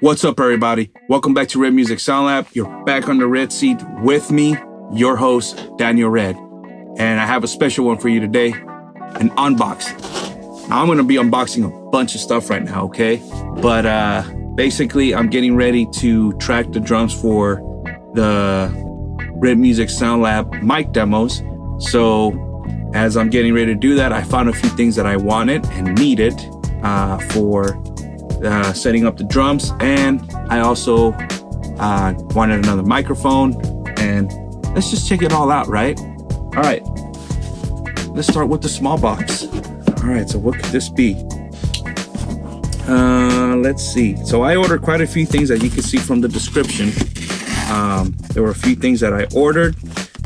What's up, everybody? Welcome back to Red Music Sound Lab. You're back on the red seat with me, your host, Daniel Red. And I have a special one for you today, an unboxing. Now, I'm going to be unboxing a bunch of stuff right now, okay? But basically, I'm getting ready to track the drums for the Red Music Sound Lab mic demos. So as I'm getting ready to do that, I found a few things that I wanted and needed for setting up the drums, and I also wanted another microphone, and let's just check it all out, right? All right, let's start with the small box. All right, so what could this be? Let's see. So I ordered quite a few things, as you can see from the description. There were a few things that I ordered,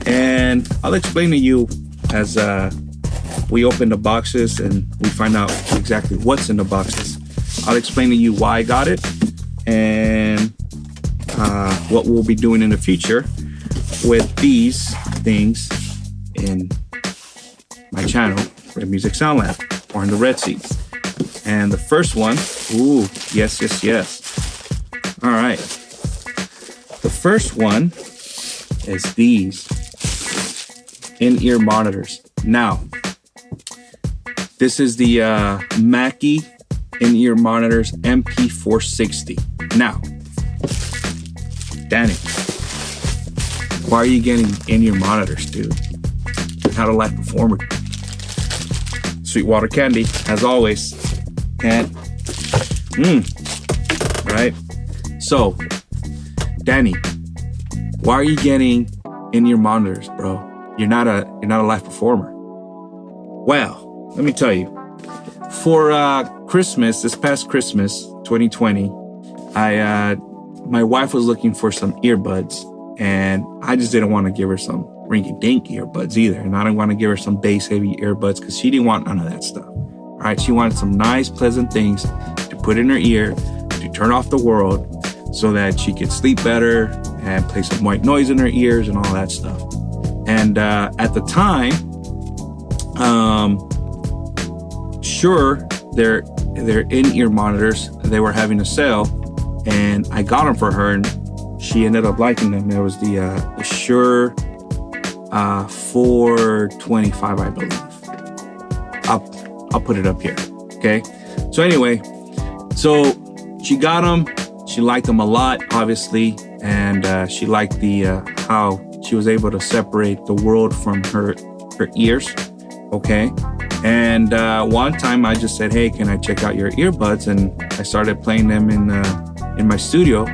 and I'll explain to you as we open the boxes and we find out exactly what's in the boxes. I'll explain to you why I got it and what we'll be doing in the future with these things in my channel, Red Music Sound Lab, or in the red seats. And the first one, ooh, yes. All right. The first one is these in-ear monitors. Now, this is the Mackie In-Ear Monitors MP-460. Now, Danny, why are you getting in-ear monitors, dude? You're not a live performer. Sweetwater candy, as always. And, right? So, Danny, why are you getting in-ear monitors, bro? You're not a live performer. Well, let me tell you. For Christmas, this past Christmas, 2020, my wife was looking for some earbuds, and I just didn't want to give her some rinky-dink earbuds either, and I didn't want to give her some bass-heavy earbuds because she didn't want none of that stuff. All right, she wanted some nice, pleasant things to put in her ear to turn off the world so that she could sleep better and play some white noise in her ears and all that stuff. And at the time, Shure, their in-ear monitors, they were having a sale, and I got them for her, and she ended up liking them. It was the Shure 425, I believe. I'll put it up here. Okay. So anyway, so she got them. She liked them a lot, obviously, and she liked the how she was able to separate the world from her ears. Okay. And one time I just said, hey, can I check out your earbuds? And I started playing them in my studio.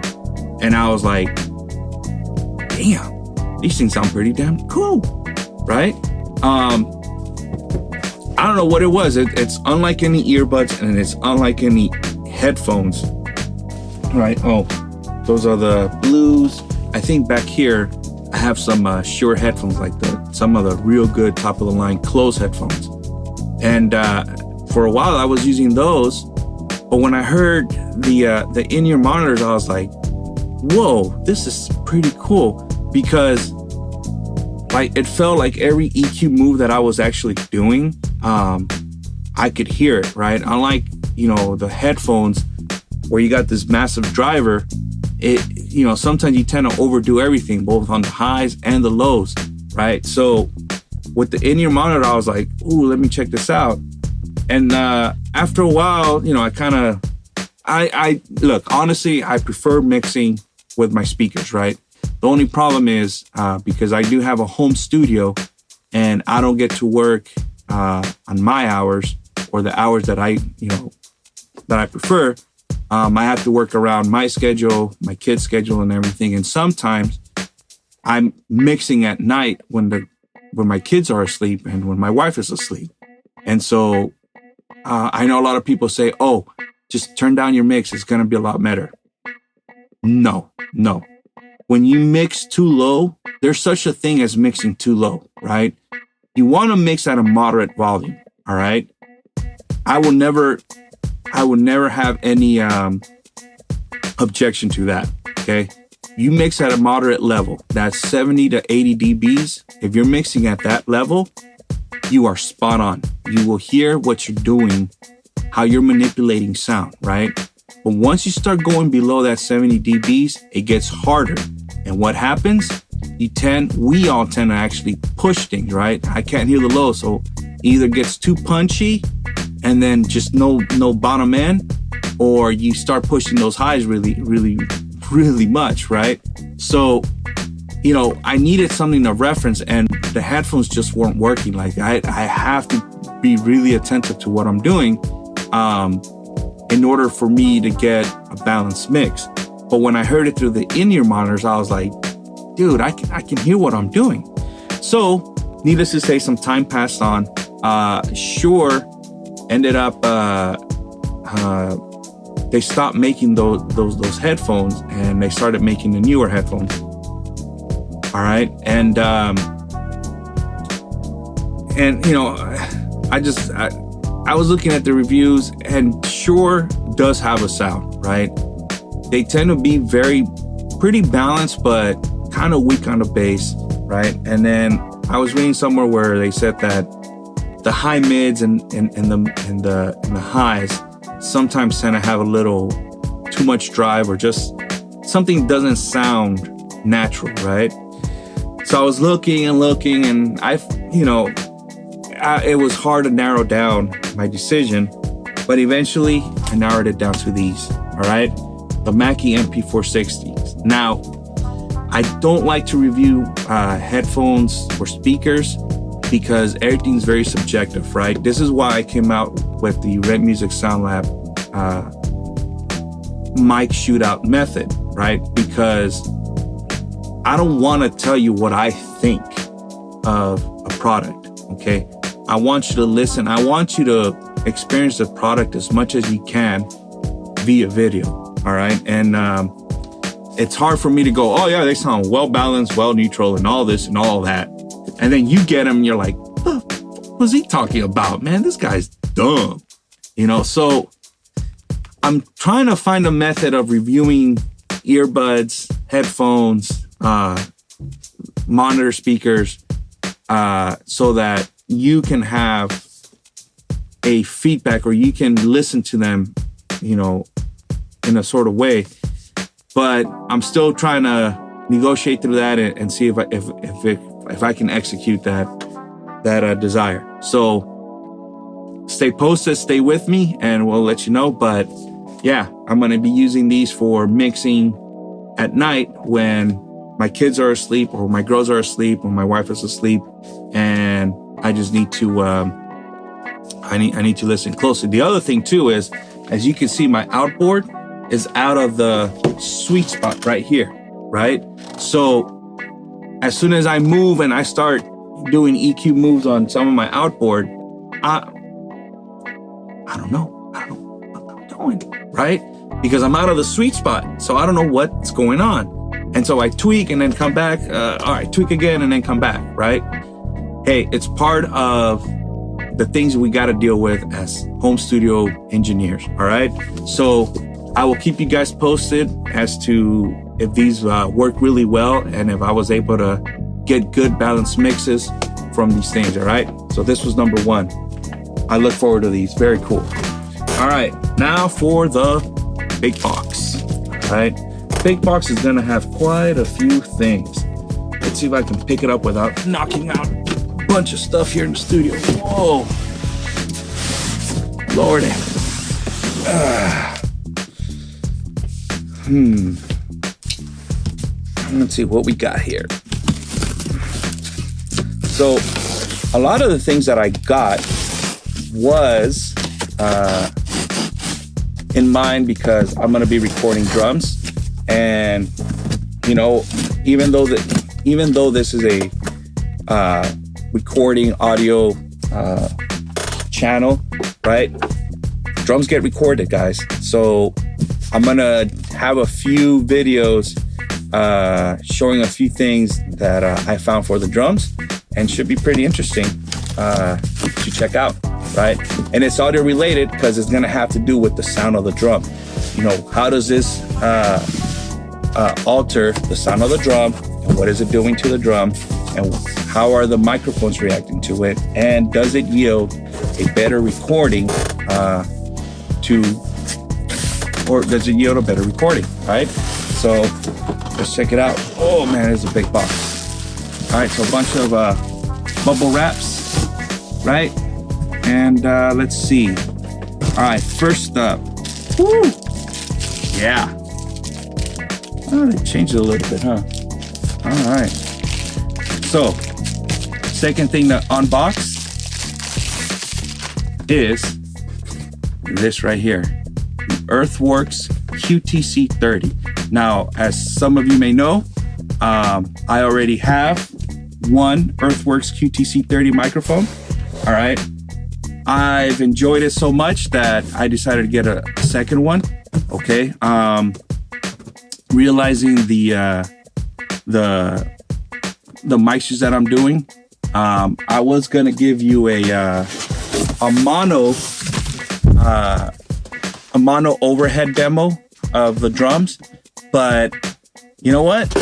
And I was like, damn, these things sound pretty damn cool, right? I don't know what it was. It's unlike any earbuds, and it's unlike any headphones, right? Oh, those are the blues. I think back here, I have some Shure headphones, like some of the real good top of the line closed headphones. And for a while I was using those, but when I heard the in-ear monitors, I was like, whoa, this is pretty cool, because like it felt like every EQ move that I was actually doing, I could hear it, right? Unlike, the headphones where you got this massive driver, sometimes you tend to overdo everything, both on the highs and the lows, right? So with the in-ear monitor, I was like, ooh, let me check this out. And after a while, I look, honestly, I prefer mixing with my speakers, right? The only problem is because I do have a home studio and I don't get to work on my hours or the hours that I prefer. I have to work around my schedule, my kids' schedule and everything. And sometimes I'm mixing at night when my kids are asleep and when my wife is asleep. And so I know a lot of people say, oh, just turn down your mix. It's going to be a lot better. No. When you mix too low, there's such a thing as mixing too low, right? You want to mix at a moderate volume. All right. I will never have any objection to that. Okay. You mix at a moderate level. That's 70 to 80 dBs. If you're mixing at that level, you are spot on. You will hear what you're doing how you're manipulating sound, right? But once you start going below that 70 dBs, it gets harder. And what happens? We all tend to actually push things, right? I can't hear the low, so either gets too punchy and then just no bottom end, or you start pushing those highs really much, right? So, you know, I needed something to reference, and the headphones just weren't working. Like I have to be really attentive to what I'm doing in order for me to get a balanced mix. But when I heard it through the in-ear monitors, I was like, dude, I can hear what I'm doing. So, needless to say, some time passed on. Shure ended up they stopped making those headphones, and they started making the newer headphones. All right, and you know, I was looking at the reviews, and Shure does have a sound, right? They tend to be pretty balanced, but kind of weak on the bass, right? And then I was reading somewhere where they said that the high mids and the highs sometimes tend to have a little too much drive, or just something doesn't sound natural, right? So I was looking, and it was hard to narrow down my decision, but eventually I narrowed it down to these, all right? The Mackie MP-460. Now, I don't like to review headphones or speakers because everything's very subjective, right? This is why I came out with the Red Music Sound Lab mic shootout method, right? Because I don't want to tell you what I think of a product, okay? I want you to listen. I want you to experience the product as much as you can via video, all right? And it's hard for me to go, oh yeah, they sound well balanced, well neutral, and all this and all that. And then you get them and you're like, what was he talking about, man? This guy's dumb. You know, so I'm trying to find a method of reviewing earbuds, headphones, monitor speakers, so that you can have a feedback, or you can listen to them, you know, in a sort of way. But I'm still trying to negotiate through that and see if I can execute that desire. So stay posted, stay with me, and we'll let you know. But yeah, I'm going to be using these for mixing at night when my kids are asleep, or my girls are asleep, or my wife is asleep, and I just need to I need to listen closely. The other thing too is, as you can see, my outboard is out of the sweet spot right here, right? So as soon as I move and I start doing EQ moves on some of my outboard, I don't know what I'm doing, right? Because I'm out of the sweet spot. So I don't know what's going on. And so I tweak and then come back. All right, tweak again and then come back, right? Hey, it's part of the things we got to deal with as home studio engineers, all right? So I will keep you guys posted as to if these work really well, and if I was able to get good balanced mixes from these things, all right? So this was number one. I look forward to these. Very cool. All right, now for the big box, all right? Big box is gonna have quite a few things. Let's see if I can pick it up without knocking out a bunch of stuff here in the studio. Whoa, Lordy. Let's see what we got here. So a lot of the things that I got was in mind because I'm going to be recording drums, and you know, even though this is a recording audio channel, right? Drums get recorded, guys. So I'm gonna have a few videos showing a few things that I found for the drums, and should be pretty interesting to check out, right? And it's audio related because it's gonna have to do with the sound of the drum. You know, how does this alter the sound of the drum, and what is it doing to the drum, and how are the microphones reacting to it, and does it yield a better recording does it yield a better recording, right? So let's check it out. Oh man, it's a big box. All right, so a bunch of bubble wraps, right? And let's see. All right, first up, woo, yeah. Oh, they changed it a little bit, huh? All right. So, second thing to unbox is this right here, the Earthworks QTC30. Now, as some of you may know, I already have one Earthworks QTC30 microphone. All right. I've enjoyed it so much that I decided to get a second one. Okay. Realizing the mics that I'm doing, I was gonna give you a mono overhead demo of the drums, but you know what?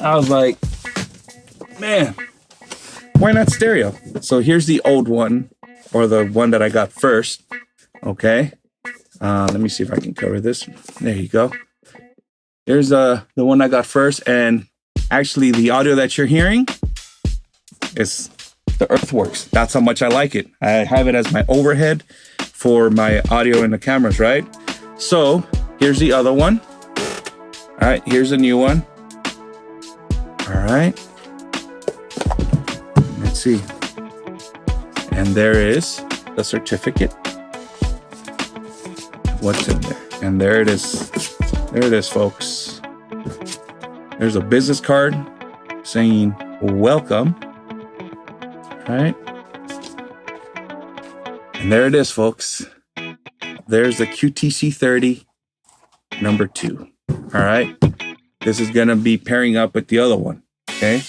I was like, man, why not stereo? So here's the old one, or the one that I got first. Okay, let me see if I can cover this. There you go. Here's the one I got first, and actually the audio that you're hearing is the Earthworks. That's how much I like it. I have it as my overhead for my audio in the cameras, right? So here's the other one. All right, here's the new one. All right. Let's see. And there is the certificate. What's in there? And there it is. There it is, folks. There's a business card saying welcome. All right. And there it is, folks. There's the QTC30 number 2. All right. This is going to be pairing up with the other one. Okay.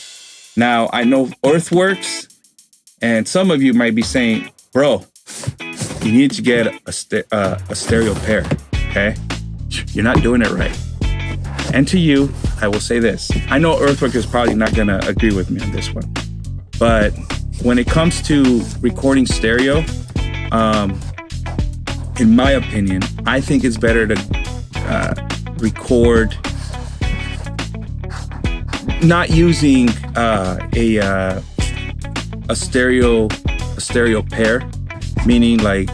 Now, I know Earthworks, and some of you might be saying, bro, you need to get a stereo pair. Okay. You're not doing it right. And to you, I will say this. I know Earthworks is probably not going to agree with me on this one. But when it comes to recording stereo, in my opinion, I think it's better to record not using a stereo pair, meaning like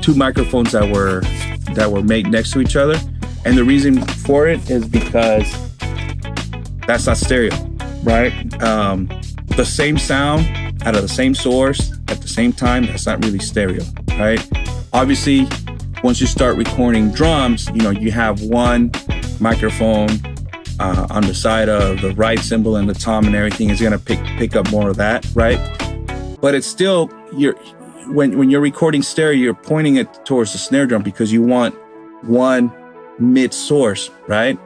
two microphones that were made next to each other. And the reason for it is because that's not stereo, right? The same sound out of the same source at the same time, that's not really stereo, right? Obviously, once you start recording drums, you know, you have one microphone on the side of the right cymbal, and the tom and everything is gonna pick up more of that, right? But it's still, when you're recording stereo, you're pointing it towards the snare drum because you want one mid source, right?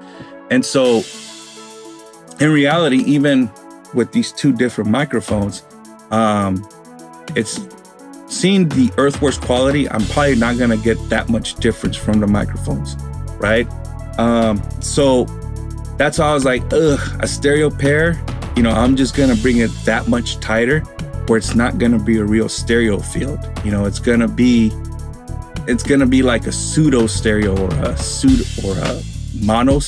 And so in reality, even with these two different microphones, it's seeing the Earthworks quality, I'm probably not gonna get that much difference from the microphones, right? So that's why I was like, a stereo pair, you know, I'm just gonna bring it that much tighter where it's not gonna be a real stereo field. You know, it's gonna be like a pseudo stereo or a mono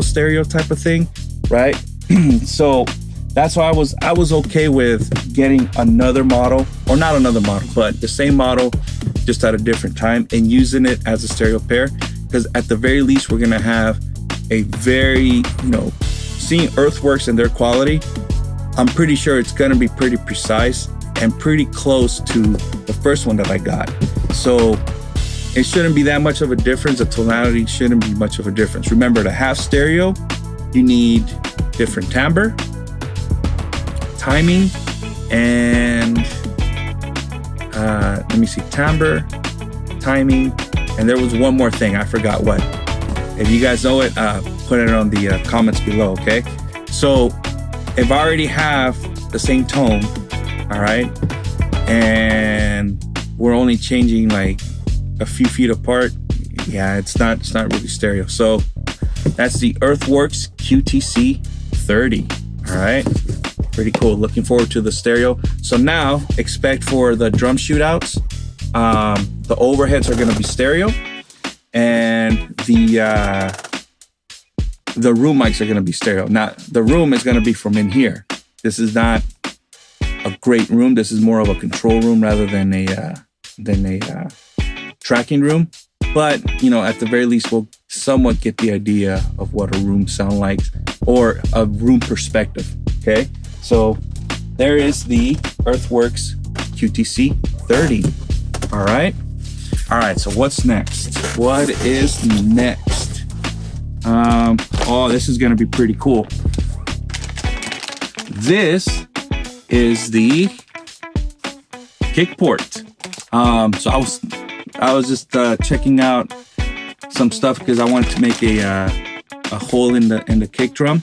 stereo type of thing, right? So that's why I was okay with getting another model, or not another model, but the same model just at a different time, and using it as a stereo pair, because at the very least we're gonna have a very, you know, seeing Earthworks and their quality, I'm pretty sure it's gonna be pretty precise and pretty close to the first one that I got. So it shouldn't be that much of a difference. The tonality shouldn't be much of a difference. Remember, to have stereo, you need different timbre, timing, and let me see, timbre, timing, and there was one more thing, I forgot what. If you guys know it, put it on the comments below, okay? So if I already have the same tone, all right, and we're only changing like a few feet apart, yeah, it's not really stereo. So that's the Earthworks QTC30, all right? Pretty cool. Looking forward to the stereo. So now expect for the drum shootouts, The overheads are gonna be stereo, and the room mics are gonna be stereo. Now, the room is gonna be from in here. This is not a great room. This is more of a control room rather than a tracking room. But, you know, at the very least, we'll somewhat get the idea of what a room sound like, or a room perspective, okay? So there is the Earthworks QTC 30, all right? All right, so what's next? What is next? Oh, this is gonna be pretty cool. This is the Kickport. So I was just checking out some stuff because I wanted to make a hole in the kick drum,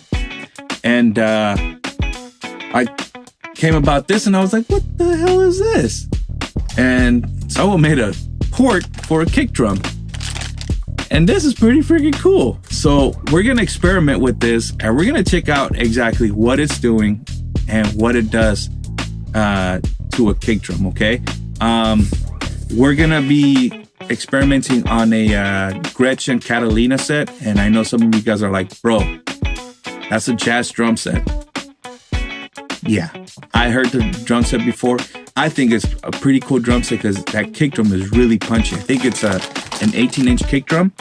and I came about this and I was like, what the hell is this? And someone made a port for a kick drum, and this is pretty freaking cool. So we're gonna experiment with this, and we're gonna check out exactly what it's doing and what it does to a kick drum. Okay. We're gonna be experimenting on a Gretchen Catalina set, and I know some of you guys are like, bro, that's a jazz drum set. Yeah, I heard the drum set before. I think it's a pretty cool drum set because that kick drum is really punchy. I think it's an 18-inch kick drum.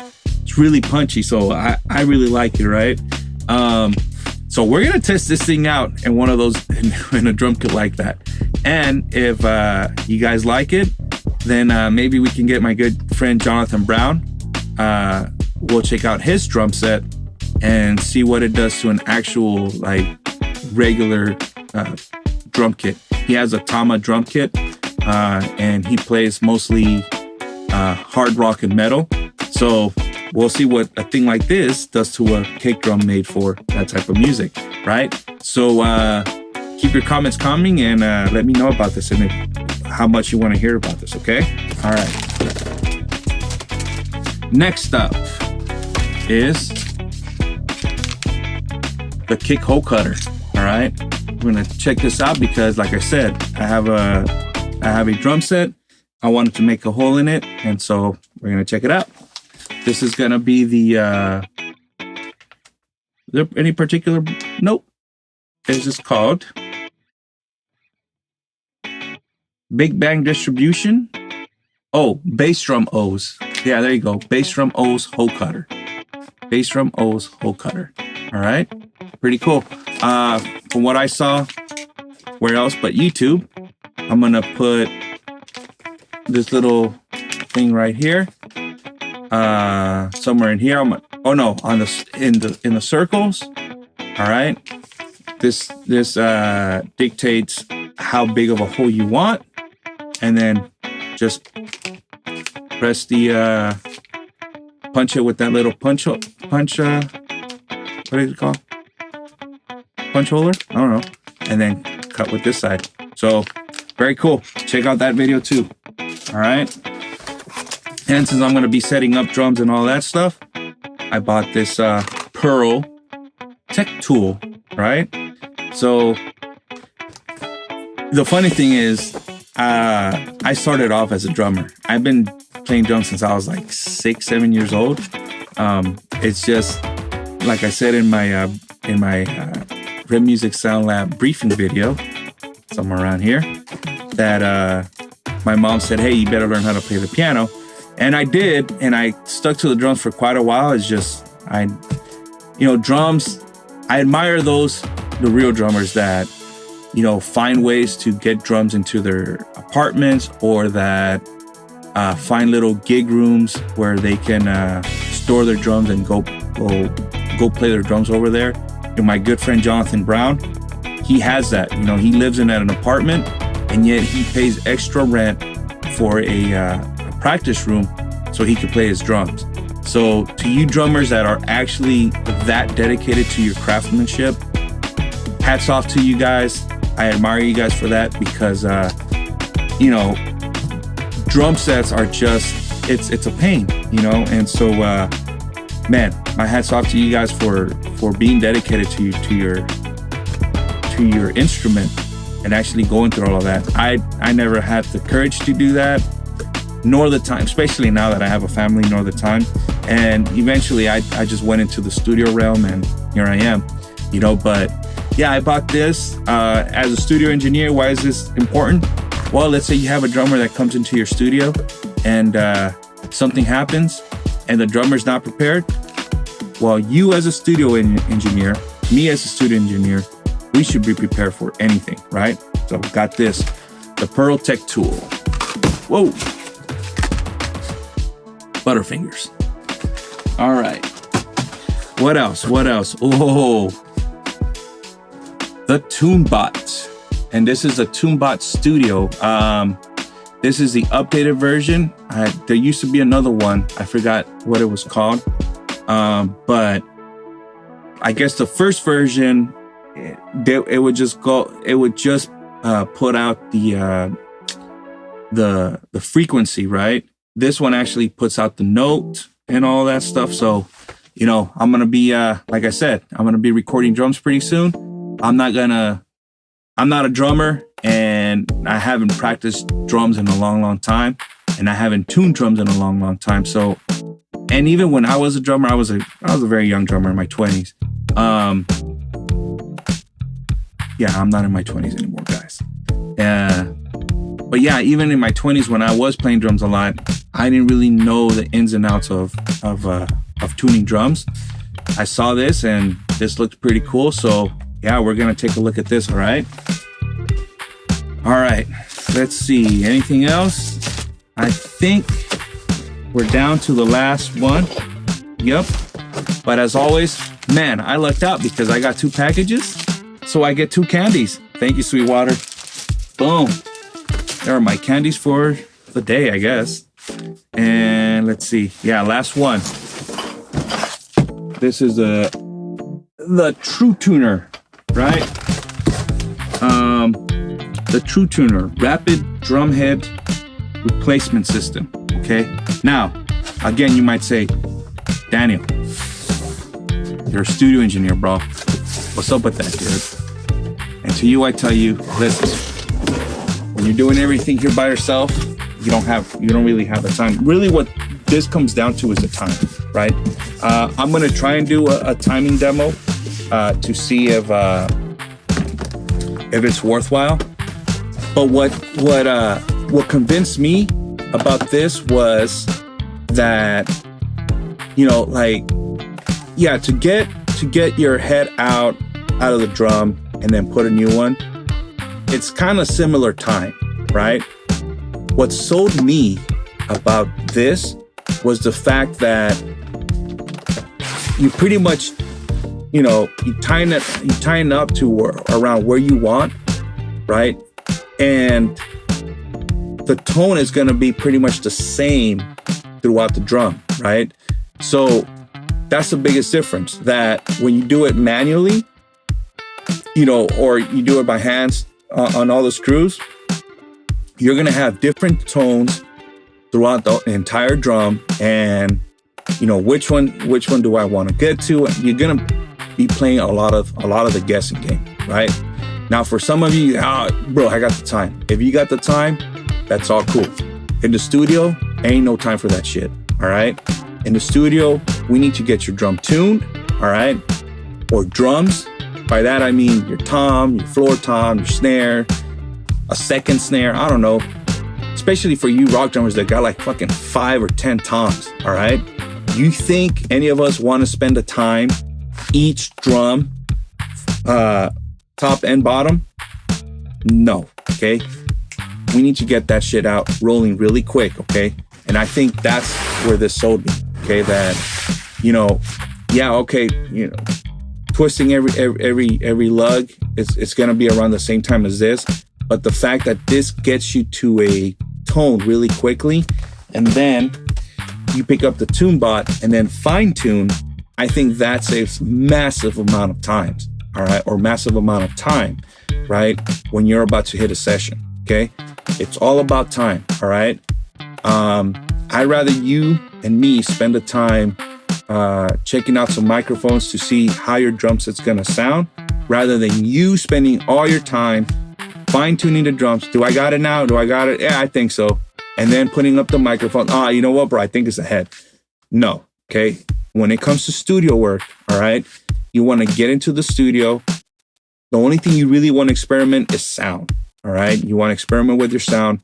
It's really punchy, so I really like it, right? So we're gonna test this thing out in one of those, in a drum kit like that. And if you guys like it, then maybe we can get my good friend Jonathan Brown. We'll check out his drum set and see what it does to an actual, like, regular drum kit. He has a Tama drum kit, and he plays mostly hard rock and metal. So we'll see what a thing like this does to a kick drum made for that type of music, right? So keep your comments coming, and let me know about this and how much you want to hear about this, okay? All right. Next up is the kick hole cutter, all right? We're gonna check this out because, like I said, I have a drum set. I wanted to make a hole in it, and so we're gonna check it out. This is gonna be the, is there any particular, nope. It's just called Big Bang Distribution. Oh, bass drum O's. Yeah, there you go. Bass drum O's hole cutter. Bass drum O's hole cutter. All right, pretty cool. From what I saw, where else but YouTube, I'm gonna put this little thing right here, somewhere in here. Oh no, on the in the circles. All right, this dictates how big of a hole you want, and then just press the punch it with that little punch. What is it called? Punch holder? I don't know. And then cut with this side. So very cool. Check out that video too. All right. And since I'm going to be setting up drums and all that stuff, I bought this Pearl Tech Tool, right? So the funny thing is, I started off as a drummer. I've been playing drums since I was like 6-7 years old. It's just, like I said in my Red Music Sound Lab briefing video, somewhere around here, that my mom said, hey, you better learn how to play the piano. And I did, and I stuck to the drums for quite a while. It's just, drums, I admire the real drummers that, find ways to get drums into their apartments, or that find little gig rooms where they can store their drums and go play their drums over there. My good friend Jonathan Brown, he has that. He lives in an apartment, and yet he pays extra rent for a practice room so he can play his drums. So to you drummers that are actually that dedicated to your craftsmanship, hats off to you guys. I admire you guys for that, because drum sets are just, it's a pain, and so man, my hats off to you guys for being dedicated to your instrument and actually going through all of that. I never had the courage to do that. nor the time, especially now that I have a family, nor the time. And eventually I just went into the studio realm, and here I am, you know. But yeah, I bought this as a studio engineer. Why is this important? Well, let's say you have a drummer that comes into your studio and something happens and the drummer's not prepared. Well, you as a studio engineer, me as a studio engineer, we should be prepared for anything, right? So got this, the Pearl Tech tool. Whoa. Butterfingers. All right. What else? Oh, the TuneBot. And this is a TuneBot Studio. This is the updated version. There used to be another one. I forgot what it was called. But I guess the first version, it would just put out the frequency, right? This one actually puts out the note and all that stuff. So, you know, I'm going to be, like I said, I'm going to be recording drums pretty soon. I'm not a drummer, and I haven't practiced drums in a long time, and I haven't tuned drums in a long time. So, and even when I was a drummer, I was a very young drummer in my 20s. Yeah, I'm not in my 20s anymore, guys. But yeah, even in my 20s when I was playing drums a lot, I didn't really know the ins and outs of tuning drums. I saw this and this looked pretty cool. So yeah, we're gonna take a look at this, all right? All right, let's see, anything else? I think we're down to the last one. Yep, but as always, man, I lucked out because I got 2 packages, so I get 2 candies. Thank you, Sweetwater. Boom. There are my candies for the day, I guess. And let's see, yeah, last one. This is the TruTuner, right? The TruTuner, Rapid Drumhead Replacement System, okay? Now, again, you might say, Daniel, you're a studio engineer, bro. What's up with that, dude? And to you, I tell you, listen, when you're doing everything here by yourself, you don't really have the time. Really what this comes down to is the time, right? I'm gonna try and do a timing demo to see if it's worthwhile. But what convinced me about this was that, you know, like, yeah, to get your head out of the drum and then put a new one, it's kind of similar time, right? What sold me about this was the fact that you pretty much, you know, you tighten up to around where you want, right? And the tone is going to be pretty much the same throughout the drum, right? So that's the biggest difference, that when you do it manually, you know, or you do it by hands on all the screws, you're going to have different tones throughout the entire drum. And, you know, which one do I want to get to? You're going to be playing a lot of the guessing game, right? Now, for some of you, bro, I got the time. If you got the time, that's all cool. In the studio, ain't no time for that shit, all right? In the studio, we need to get your drum tuned, all right? Or drums. By that, I mean your tom, your floor tom, your snare, a second snare, I don't know. Especially for you rock drummers that got like fucking 5 or 10 toms, all right? You think any of us want to spend the time, each drum, top and bottom? No, okay? We need to get that shit out rolling really quick, okay? And I think that's where this sold me, okay? That, you know, yeah, okay, you know, twisting every lug, it's gonna be around the same time as this, but the fact that this gets you to a tone really quickly, and then you pick up the TuneBot and then fine tune, I think that saves massive amount of times, all right? Or massive amount of time, right? When you're about to hit a session, okay? It's all about time, all right? I'd rather you and me spend the time checking out some microphones to see how your drum set's gonna sound, rather than you spending all your time fine-tuning the drums. Do I got it now? Do I got it? Yeah, I think so. and then putting up the microphone. You know what, bro? I think it's a head. No, okay? When it comes to studio work, all right, you want to get into the studio. The only thing you really want to experiment is sound, all right? You want to experiment with your sound.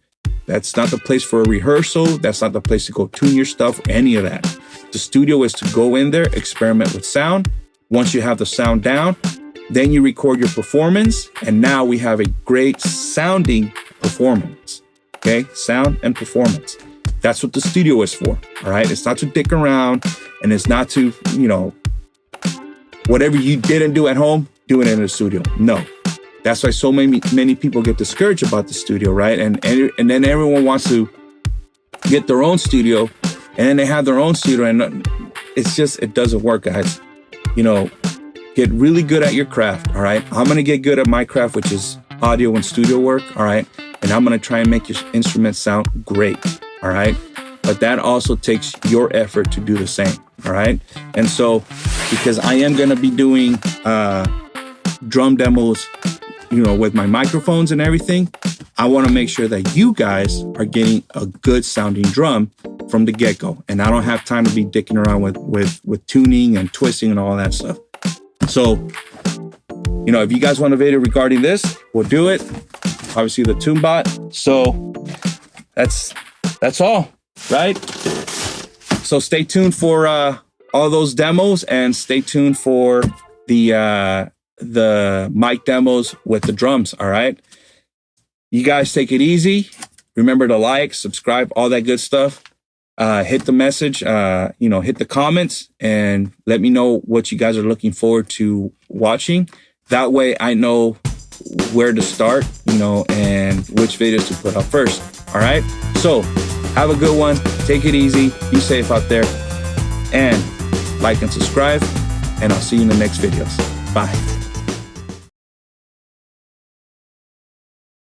That's not the place for a rehearsal. That's not the place to go tune your stuff, or any of that. The studio is to go in there, experiment with sound. Once you have the sound down, then you record your performance, and now we have a great sounding performance, okay? Sound and performance. That's what the studio is for, all right? It's not to dick around, and it's not to, you know, whatever you didn't do at home, do it in the studio. No. That's why so many people get discouraged about the studio, right? And then everyone wants to get their own studio, and then they have their own studio, and it's just, it doesn't work, guys. You know, get really good at your craft, all right? I'm gonna get good at my craft, which is audio and studio work, all right? And I'm gonna try and make your instruments sound great, all right? But that also takes your effort to do the same, all right? And so, because I am gonna be doing drum demos, you know, with my microphones and everything, I wanna make sure that you guys are getting a good sounding drum from the get-go. And I don't have time to be dicking around with tuning and twisting and all that stuff. So, you know, if you guys want a video regarding this, we'll do it. Obviously the TuneBot. So that's all, right? So stay tuned for all those demos, and stay tuned for the mic demos with the drums, all right? You guys take it easy. Remember to like, subscribe, all that good stuff. Hit the message, you know, hit the comments, and let me know what you guys are looking forward to watching. That way I know where to start, you know, and which videos to put up first. All right. So have a good one. Take it easy. Be safe out there, and like and subscribe, and I'll see you in the next videos. Bye.